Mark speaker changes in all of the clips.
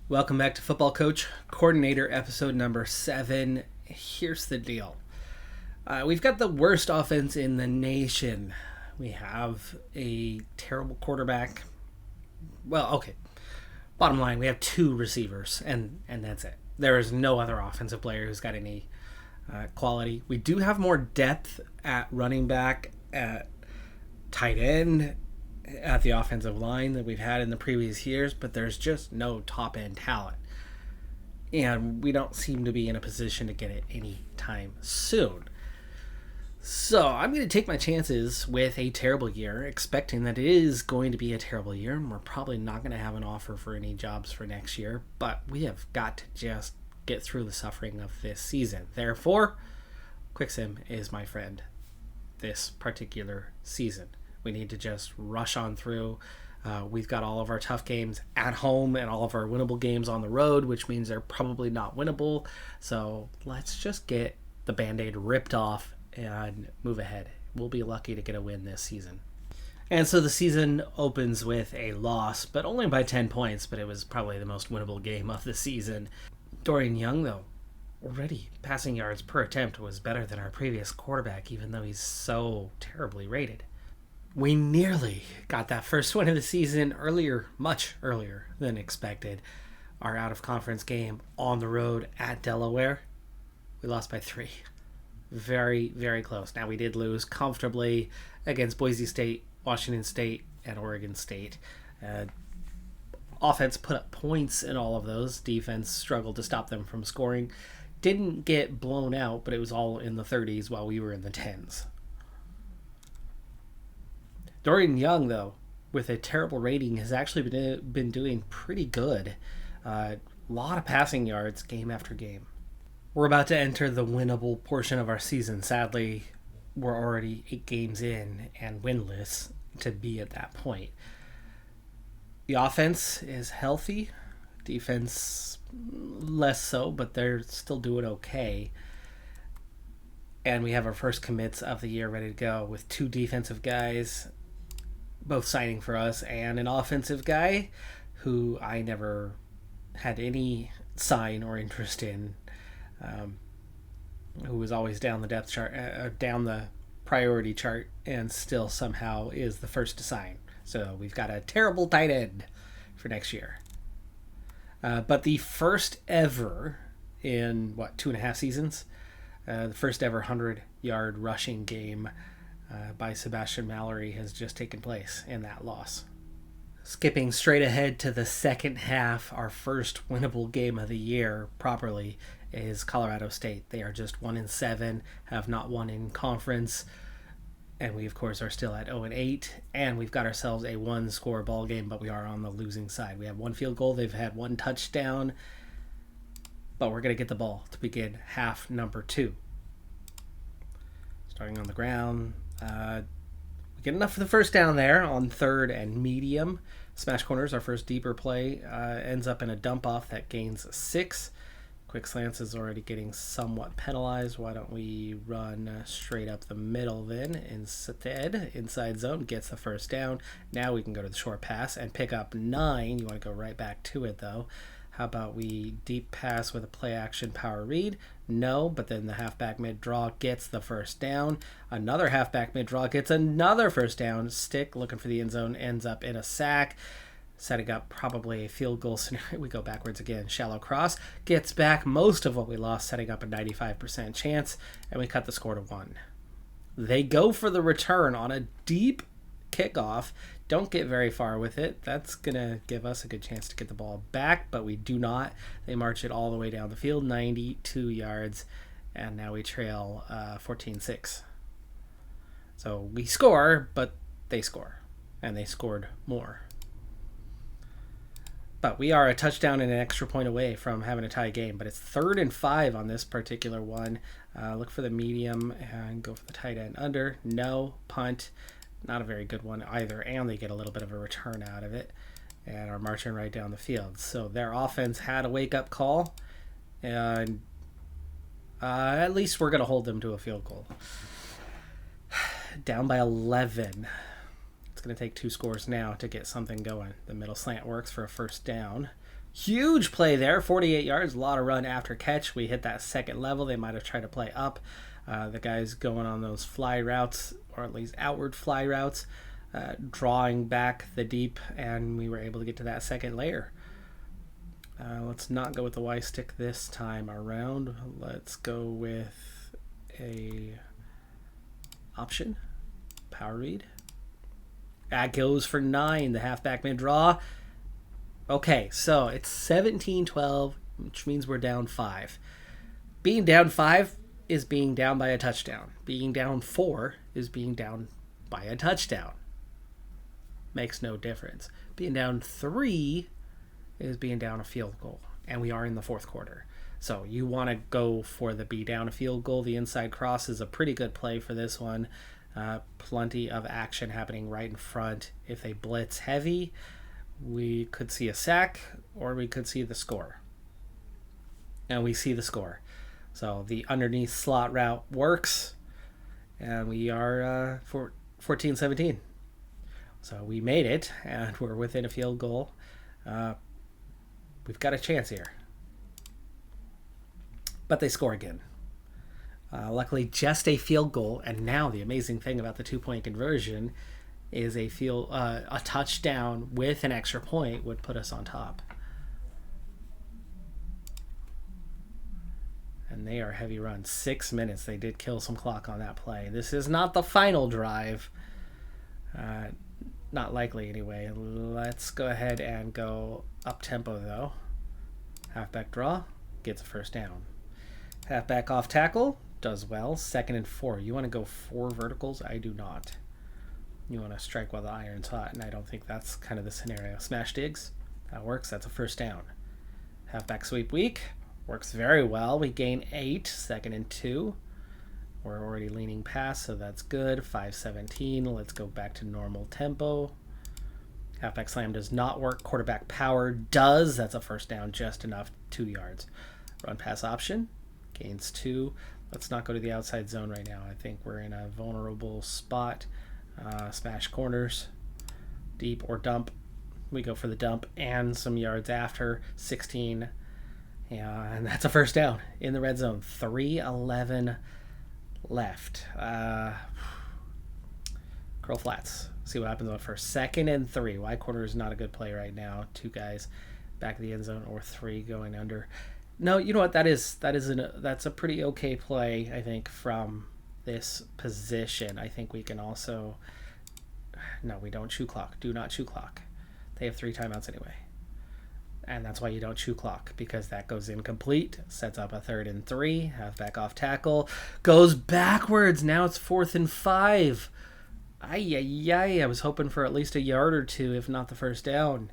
Speaker 1: Welcome back to Football Coach Coordinator, episode number 7. Here's the deal. We've got the worst offense in the nation. We have a terrible quarterback. Well, okay. Bottom line, we have 2 receivers, and that's it. There is no other offensive player who's got any quality. We do have more depth at running back, at tight end, at the offensive line that we've had in the previous years, but there's just no top-end talent. And we don't seem to be in a position to get it anytime soon. So I'm going to take my chances with a terrible year, expecting that it is going to be a terrible year, and we're probably not going to have an offer for any jobs for next year, but we have got to just get through the suffering of this season. Therefore, QuickSim is my friend this particular season. We need to just rush on through. We've got all of our tough games at home and all of our winnable games on the road, which means they're probably not winnable. So let's just get the Band-Aid ripped off and move ahead. We'll be lucky to get a win this season. And so the season opens with a loss, but only by 10 points, but it was probably the most winnable game of the season. Dorian Young, though, already passing yards per attempt was better than our previous quarterback, even though he's so terribly rated. We nearly got that first win of the season earlier, much earlier than expected. Our out-of-conference game on the road at Delaware, we lost by 3. Very, very close. Now, we did lose comfortably against Boise State, Washington State, and Oregon State. Offense put up points in all of those. Defense struggled to stop them from scoring. Didn't get blown out, but it was all in the 30s while we were in the 10s. Dorian Young, though, with a terrible rating, has actually been doing pretty good. A lot of passing yards game after game. We're about to enter the winnable portion of our season. Sadly, we're already 8 games in and winless to be at that point. The offense is healthy. Defense, less so, but they're still doing okay. And we have our first commits of the year ready to go with 2 defensive guys, both signing for us, and an offensive guy who I never had any sign or interest in, who was always down the depth chart, down the priority chart, and still somehow is the first to sign. So we've got a terrible tight end for next year. But the first ever in, 2.5 seasons? The first ever 100-yard rushing game by Sebastian Mallory has just taken place in that loss. Skipping straight ahead to the second half, our first winnable game of the year properly is Colorado State. They are just 1-7, have not won in conference, and we of course are still at 0-8, and we've got ourselves a 1-score ball game, but we are on the losing side. We have 1 field goal, they've had 1 touchdown, but we're going to get the ball to begin half number 2. Starting on the ground. We get enough for the first down there on 3rd and medium. Smash corners, our first deeper play, ends up in a dump off that gains 6. Quick slants is already getting somewhat penalized. Why don't we run straight up the middle then? Instead, inside zone gets the first down. Now we can go to the short pass and pick up 9. You want to go right back to it though. How about we deep pass with a play action power read? No, but then the halfback mid draw gets the first down. Another halfback mid draw gets another first down. Stick looking for the end zone, ends up in a sack. Setting up probably a field goal scenario. We go backwards again. Shallow cross gets back most of what we lost, setting up a 95% chance, and we cut the score to 1. They go for the return on a deep kickoff. Don't get very far with it. That's going to give us a good chance to get the ball back, but we do not. They march it all the way down the field, 92 yards, and now we trail 14-6. So we score, but they score, and they scored more. But we are a touchdown and an extra point away from having a tie game, but it's 3rd and 5 on this particular one. Look for the medium and go for the tight end under. No, punt. Not a very good one either, and they get a little bit of a return out of it and are marching right down the field. So their offense had a wake-up call, and at least we're going to hold them to a field goal. Down by 11. It's going to take 2 scores now to get something going. The middle slant works for a first down. Huge play there, 48 yards, a lot of run after catch. We hit that second level. They might have tried to play up. The guys going on those fly routes, or at least outward fly routes, drawing back the deep, and we were able to get to that second layer. Let's not go with the Y stick this time around. Let's go with a option, power read. That goes for 9, the halfback mid draw. Okay, so it's 17-12, which means we're down 5. Being down 5 is being down by a touchdown. Being down 4 is being down by a touchdown. Makes no difference. Being down 3 is being down a field goal, and we are in the fourth quarter. So you want to go for the be down a field goal. The inside cross is a pretty good play for this one. Plenty of action happening right in front. If they blitz heavy, we could see a sack, or we could see the score. And we see the score. So the underneath slot route works, and we are 14-17. So we made it, and we're within a field goal. We've got a chance here. But they score again. Luckily, just a field goal, and now the amazing thing about the 2-point conversion is a touchdown with an extra point would put us on top. And they are heavy runs. 6 minutes. They did kill some clock on that play. This is not the final drive. Not likely anyway. Let's go ahead and go up tempo though. Halfback draw gets a first down. Halfback off tackle does well. 2nd and 4. You want to go 4 verticals? I do not. You want to strike while the iron's hot, and I don't think that's kind of the scenario. Smash digs. That works. That's a first down. Halfback sweep weak. Works very well. We gain 8. 2nd and 2. We're already leaning past, so that's good. 5:17. Let's go back to normal tempo. Halfback slam does not work. Quarterback power does. That's a first down, just enough. 2 yards. Run pass option. Gains 2. Let's not go to the outside zone right now. I think we're in a vulnerable spot. Smash corners. Deep or dump. We go for the dump and some yards after. 16. Yeah, and that's a first down in the red zone. 3:11 left. Curl flats. See what happens on first. 2nd and 3. Wide corner is not a good play right now. 2 guys back of the end zone, or 3 going under. No, you know what? That's a pretty okay play, I think, from this position. I think we can also... No, we don't chew clock. Do not chew clock. They have 3 timeouts anyway. And that's why you don't chew clock, because that goes incomplete. Sets up a 3rd and 3. Halfback off tackle. Goes backwards. Now it's 4th and 5. I was hoping for at least a yard or 2, if not the first down,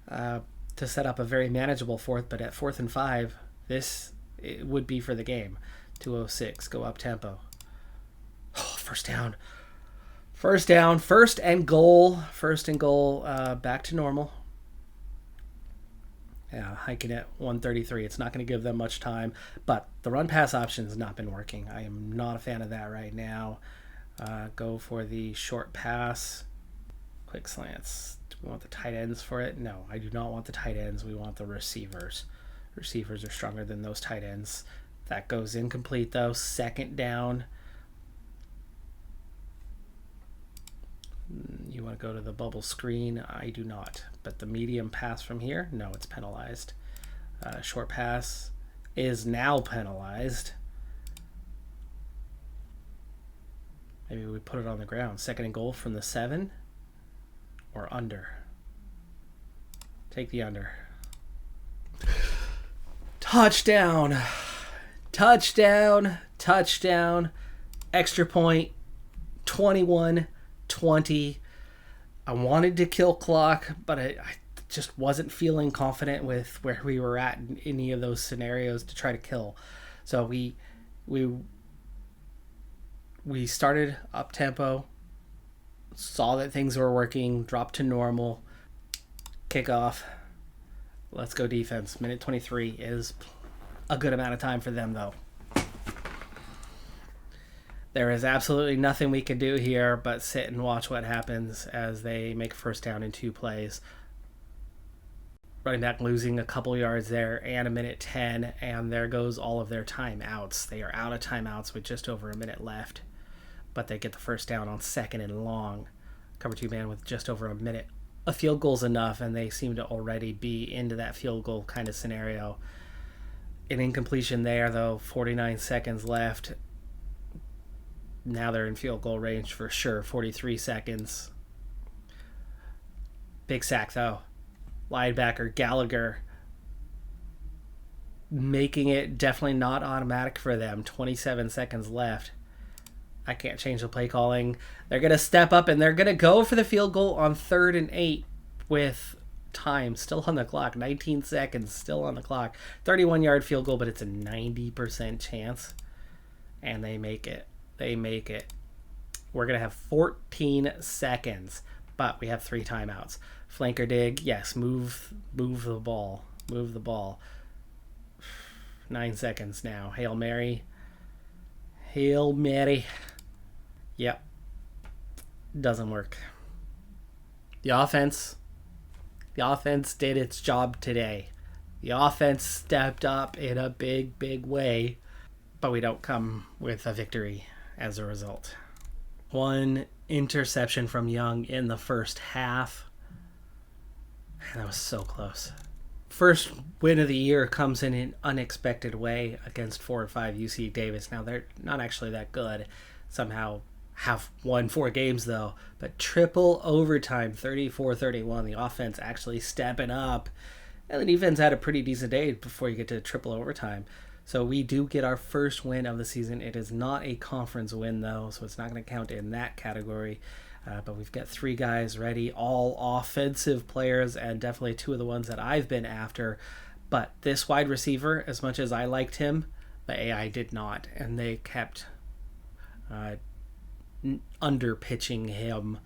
Speaker 1: to set up a very manageable 4th. But at 4th and 5, it would be for the game. 2:06. Go up tempo. Oh, first down. First down. First and goal. Back to normal. Yeah, hiking at 133. It's not going to give them much time, but the run pass option has not been working. I am not a fan of that right now. Go for the short pass. Quick slants. Do we want the tight ends for it? No, I do not want the tight ends. We want the receivers. Receivers are stronger than those tight ends. That goes incomplete though. 2nd down. You want to go to the bubble screen? I do not. But the medium pass from here? No, it's penalized. Short pass is now penalized. Maybe we put it on the ground. 2nd and goal from the 7 or under. Take the under. Touchdown. Touchdown. Touchdown. Extra point. 21-20. I wanted to kill clock, but I just wasn't feeling confident with where we were at in any of those scenarios to try to kill. So we started up tempo, saw that things were working, dropped to normal, kickoff. Let's go defense. Minute 23 is a good amount of time for them though. There is absolutely nothing we can do here but sit and watch what happens as they make first down in 2 plays. Running back losing a couple yards there and a minute 10, and there goes all of their timeouts. They are out of timeouts with just over a minute left, but they get the first down on 2nd and long. Cover 2 man with just over a minute. A field goal's enough, and they seem to already be into that field goal kind of scenario. An incompletion there, though, 49 seconds left. Now they're in field goal range for sure, 43 seconds. Big sack, though. Linebacker Gallagher making it definitely not automatic for them. 27 seconds left. I can't change the play calling. They're going to step up and they're going to go for the field goal on 3rd and 8 with time still on the clock. 19 seconds still on the clock. 31-yard field goal, but it's a 90% chance. And they make it. They make it. We're going to have 14 seconds, but we have 3 timeouts. Flanker dig, yes, move the ball. Move the ball. 9 seconds now. Hail Mary. Hail Mary. Yep. Doesn't work. The offense did its job today. The offense stepped up in a big, big way, but we don't come with a victory as a result. 1 interception from Young in the first half. That was so close. First win of the year comes in an unexpected way against 4-5 UC Davis. Now, they're not actually that good. Somehow have won 4 games, though. But triple overtime, 34-31. The offense actually stepping up. And the defense had a pretty decent day before you get to triple overtime. So we do get our first win of the season. It is not a conference win, though, so it's not going to count in that category. But we've got 3 guys ready, all offensive players, and definitely 2 of the ones that I've been after. But this wide receiver, as much as I liked him, the AI did not, and they kept under-pitching him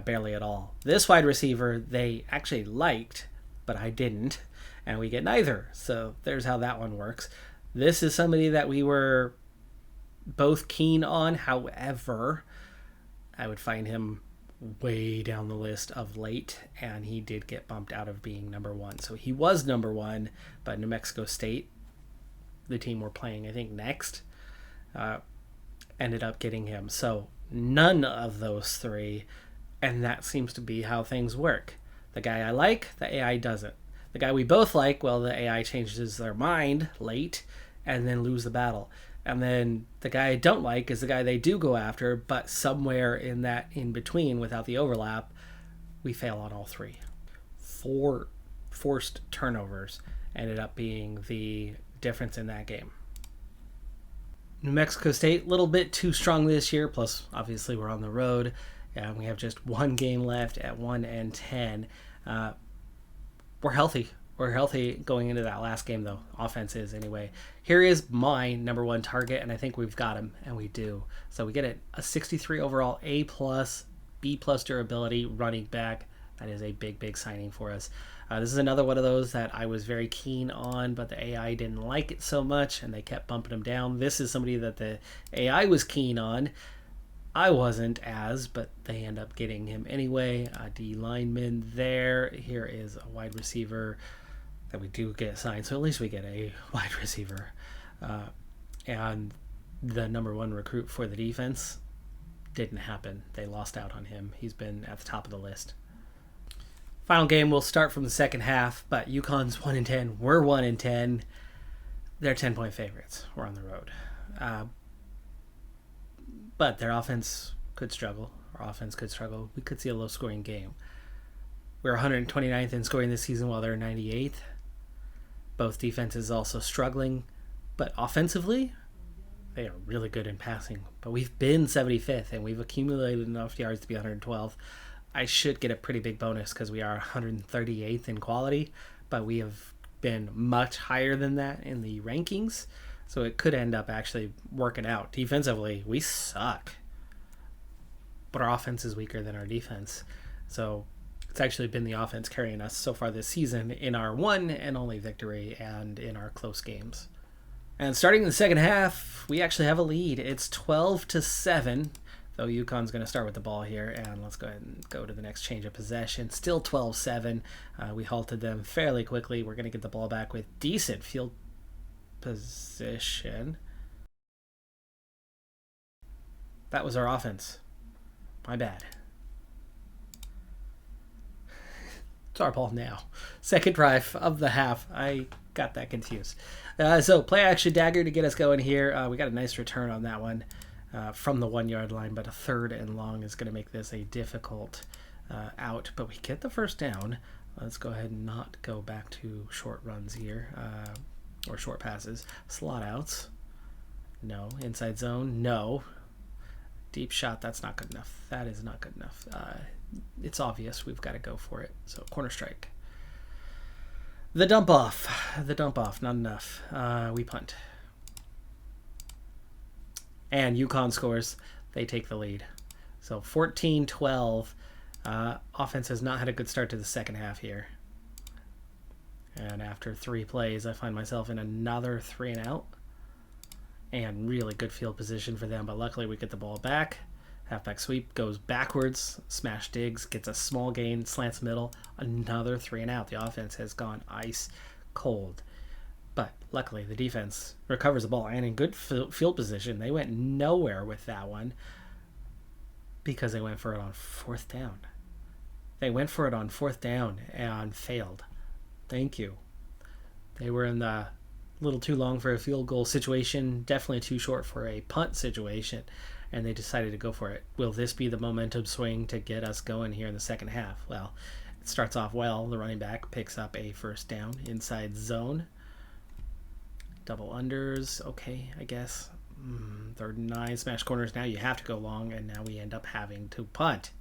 Speaker 1: barely at all. This wide receiver, they actually liked, but I didn't, and we get neither. So there's how that one works. This is somebody that we were both keen on, however, I would find him way down the list of late, and he did get bumped out of being number 1. So he was number 1, but New Mexico State, the team we're playing, I think, next, ended up getting him. So none of those 3, and that seems to be how things work. The guy I like, the AI doesn't. The guy we both like, well, the AI changes their mind late and then lose the battle. And then the guy I don't like is the guy they do go after, but somewhere in that in between, without the overlap, we fail on all 3. 4 forced turnovers ended up being the difference in that game. New Mexico State, a little bit too strong this year, plus obviously we're on the road, and we have just 1 game left at 1-10. We're healthy. We're healthy going into that last game, though. Offense is, anyway. Here is my number 1 target, and I think we've got him, and we do. So we get a 63 overall, A+, B+ durability running back. That is a big, big signing for us. This is another one of those that I was very keen on, but the AI didn't like it so much, and they kept bumping him down. This is somebody that the AI was keen on. I wasn't but they end up getting him anyway. D lineman there. Here is a wide receiver that we do get signed, so at least we get a wide receiver. And the number 1 recruit for the defense didn't happen. They lost out on him. He's been at the top of the list. Final game will start from the second half, but UConn's 1-10. We're 1-10. They're 10-point favorites. We're on the road. But their offense could struggle. Our offense could struggle. We could see a low-scoring game. We're 129th in scoring this season while they're 98th. Both defenses also struggling. But offensively, they are really good in passing. But we've been 75th, and we've accumulated enough yards to be 112th. I should get a pretty big bonus because we are 138th in quality. But we have been much higher than that in the rankings. So it could end up actually working out. Defensively, we suck. But our offense is weaker than our defense. So it's actually been the offense carrying us so far this season in our 1 and only victory and in our close games. And starting in the second half, we actually have a lead. It's 12-7. Though UConn's going to start with the ball here, and let's go ahead and go to the next change of possession. Still 12-7. We halted them fairly quickly. We're going to get the ball back with decent field position. That was our offense. My bad. It's our ball now. Second drive of the half. I got that confused. So play action dagger to get us going here. We got a nice return on that one from the 1 yard line, but a 3rd and long is going to make this a difficult out. But we get the first down. Let's go ahead and not go back to short runs here or short passes. Slot outs. No. Inside zone. No. Deep shot. That's not good enough. That is not good enough. It's obvious we've got to go for it. So corner strike. The dump off. Not enough. We punt. And UConn scores. They take the lead. So 14-12. Offense has not had a good start to the second half here. And after 3 plays, I find myself in another 3 and out. And really good field position for them. But luckily we get the ball back. Halfback sweep goes backwards. Smash digs. Gets a small gain. Slants middle. Another 3 and out. The offense has gone ice cold. But luckily the defense recovers the ball. And in good field position. They went nowhere with that one. Because they went for it on 4th down. They went for it on 4th down and failed. Thank you. They were in the little too long for a field goal situation. Definitely too short for a punt situation. And they decided to go for it. Will this be the momentum swing to get us going here in the second half? Well, it starts off well. The running back picks up a first down inside zone. Double unders. Okay, I guess. 3rd and 9. Smash corners. Now you have to go long. And now we end up having to punt.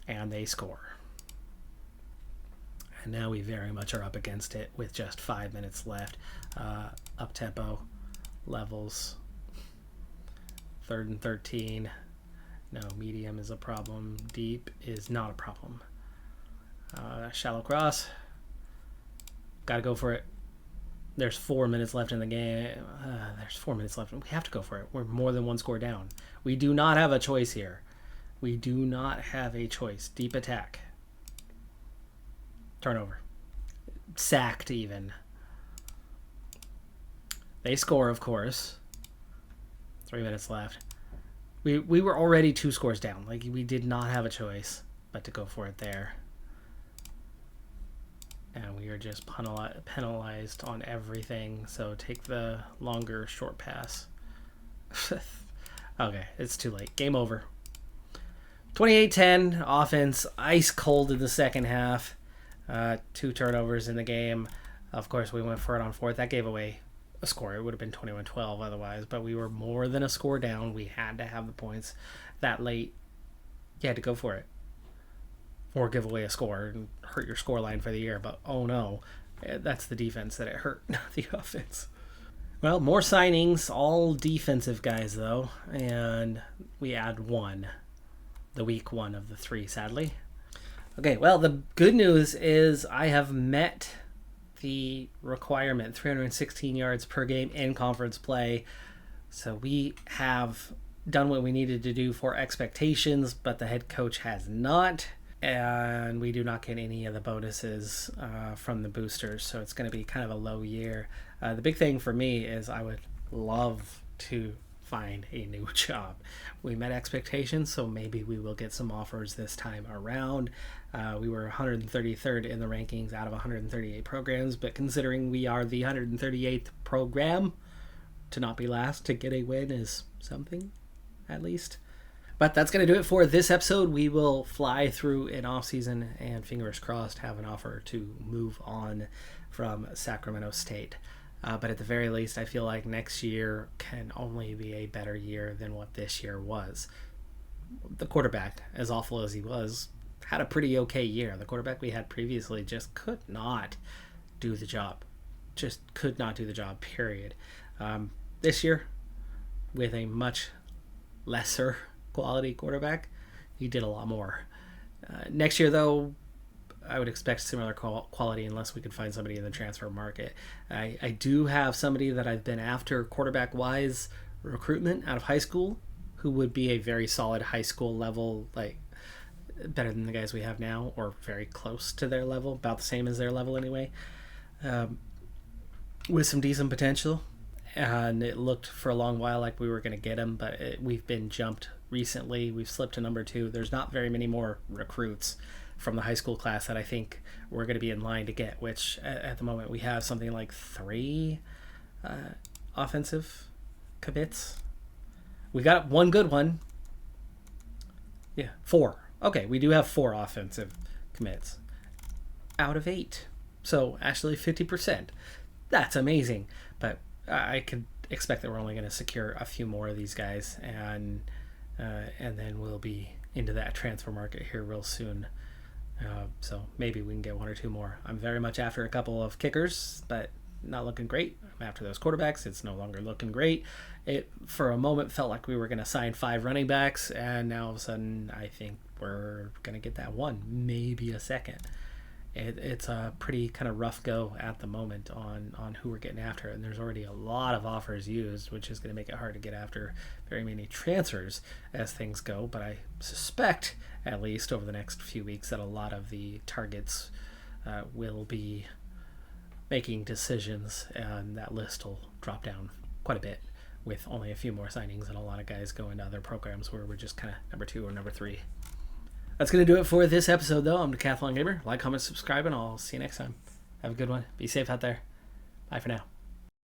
Speaker 1: And they score. And now we very much are up against it with just 5 minutes left. Up tempo. Levels. 3rd and 13. No, medium is a problem. Deep is not a problem. Shallow cross. Got to go for it. There's 4 minutes left in the game. There's 4 minutes left. We have to go for it. We're more than 1 score down. We do not have a choice here. We do not have a choice. Deep attack. Turnover. Sacked even. They score, of course. 3 minutes left. We were already 2 scores down. Like, we did not have a choice but to go for it there. And we are just penalized on everything. So take the longer short pass. Okay, it's too late. Game over. 28-10. Offense ice cold in the second half. 2 turnovers in the game. Of course, we went for it on 4th. That gave away a score. It would have been 21-12 otherwise, but we were more than a score down. We had to have the points that late. You had to go for it. Or give away a score and hurt your score line for the year. But oh no, that's the defense that it hurt, not the offense. Well, more signings, all defensive guys though, and we add 1. The weak one of the 3, sadly. Okay, well, the good news is I have met the requirement, 316 yards per game in conference play. So we have done what we needed to do for expectations, but the head coach has not. And we do not get any of the bonuses from the boosters. So it's going to be kind of a low year. The big thing for me is I would love to find a new job. We met expectations, so maybe we will get some offers this time around. We were 133rd in the rankings out of 138 programs, but considering we are the 138th program, to not be last to get a win is something, at least. But that's going to do it for this episode. We will fly through an off-season and, fingers crossed, have an offer to move on from Sacramento State. But at the very least, I feel like next year can only be a better year than what this year was. The quarterback, as awful as he was, had a pretty okay year. The quarterback we had previously just could not do the job. Just could not do the job, period. This year, with a much lesser quality quarterback, he did a lot more. Next year, though, I would expect similar quality unless we could find somebody in the transfer market. I do have somebody that I've been after quarterback-wise recruitment out of high school who would be a very solid high school level, like better than the guys we have now, or very close to their level, about the same as their level anyway, with some decent potential. And it looked for a long while like we were going to get him, but we've been jumped recently. We've slipped to number 2. There's not very many more recruits from the high school class that I think we're going to be in line to get, which at the moment we have something like 3 offensive commits. We got one good one. Yeah, 4. Okay, we do have 4 offensive commits out of 8. So actually 50%. That's amazing. But I could expect that we're only going to secure a few more of these guys, and then we'll be into that transfer market here real soon. So maybe we can get 1 or 2 more. I'm very much after a couple of kickers, but not looking great. I'm after those quarterbacks. It's no longer looking great. It, for a moment, felt like we were going to sign 5 running backs, and now all of a sudden I think we're going to get that 1, maybe a second. It's a pretty kind of rough go at the moment on who we're getting after, and there's already a lot of offers used, which is going to make it hard to get after very many transfers as things go. But I suspect, at least over the next few weeks, that a lot of the targets will be making decisions, and that list will drop down quite a bit with only a few more signings and a lot of guys going to other programs where we're just kind of number 2 or number 3. That's going to do it for this episode, though. I'm Decathlon Gamer. Like, comment, subscribe, and I'll see you next time. Have a good one. Be safe out there. Bye for now.